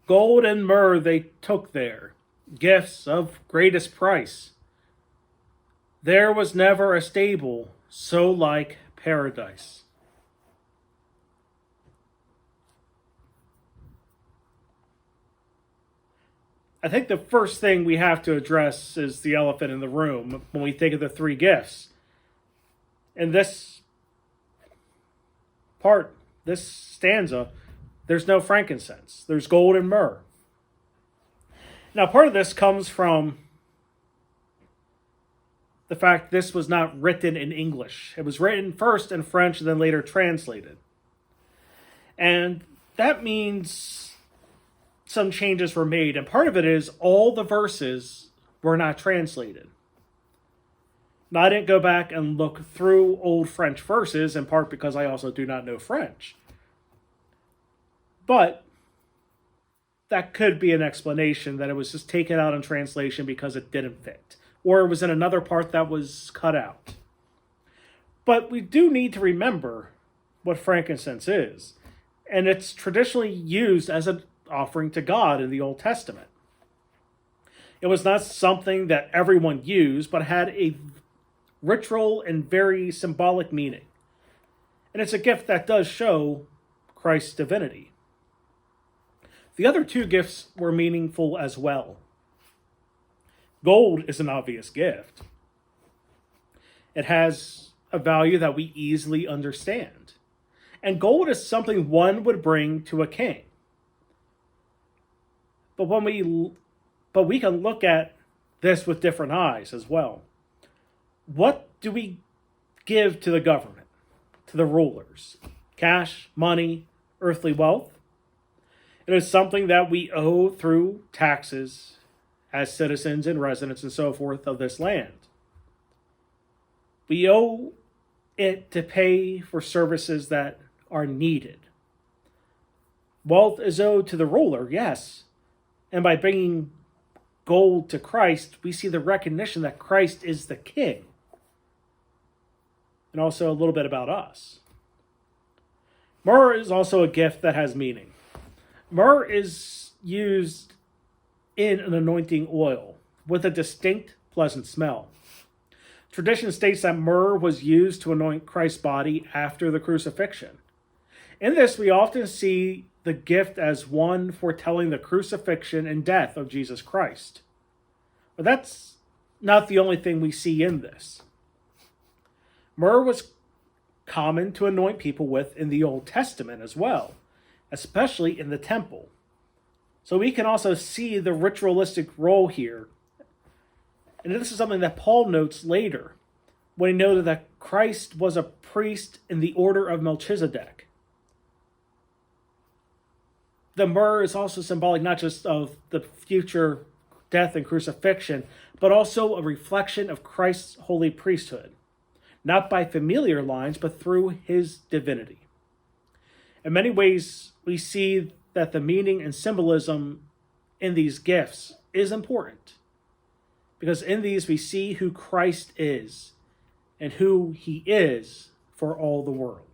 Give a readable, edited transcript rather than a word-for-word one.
Gold and myrrh they took there, gifts of greatest price. There was never a stable so like paradise. I think the first thing we have to address is the elephant in the room when we think of the three gifts. In this part, this stanza, there's no frankincense. There's gold and myrrh. Now, part of this comes from the fact this was not written in English. It was written first in French and then later translated. And that means some changes were made. And part of it is all the verses were not translated. Now, I didn't go back and look through old French verses, in part because I also do not know French. But that could be an explanation that it was just taken out in translation because it didn't fit. Or it was in another part that was cut out. But we do need to remember what frankincense is. And it's traditionally used as an offering to God in the Old Testament. It was not something that everyone used, but had a ritual and very symbolic meaning. And it's a gift that does show Christ's divinity. The other two gifts were meaningful as well. Gold is an obvious gift. It has a value that we easily understand. And gold is something one would bring to a king. But we can look at this with different eyes as well. What do we give to the government, to the rulers? Cash, money, earthly wealth? It is something that we owe through taxes as citizens and residents and so forth of this land. We owe it to pay for services that are needed. Wealth is owed to the ruler, yes. And by bringing gold to Christ, we see the recognition that Christ is the king. And also a little bit about us. Myrrh is also a gift that has meaning. Myrrh is used in an anointing oil with a distinct, pleasant smell. Tradition states that myrrh was used to anoint Christ's body after the crucifixion. In this, we often see the gift as one foretelling the crucifixion and death of Jesus Christ. But that's not the only thing we see in this. Myrrh was common to anoint people with in the Old Testament as well, especially in the temple. So we can also see the ritualistic role here. And this is something that Paul notes later, when he noted that Christ was a priest in the order of Melchizedek. The myrrh is also symbolic not just of the future death and crucifixion, but also a reflection of Christ's holy priesthood, not by familiar lines, but through his divinity. In many ways, we see that the meaning and symbolism in these gifts is important, because in these we see who Christ is and who he is for all the world.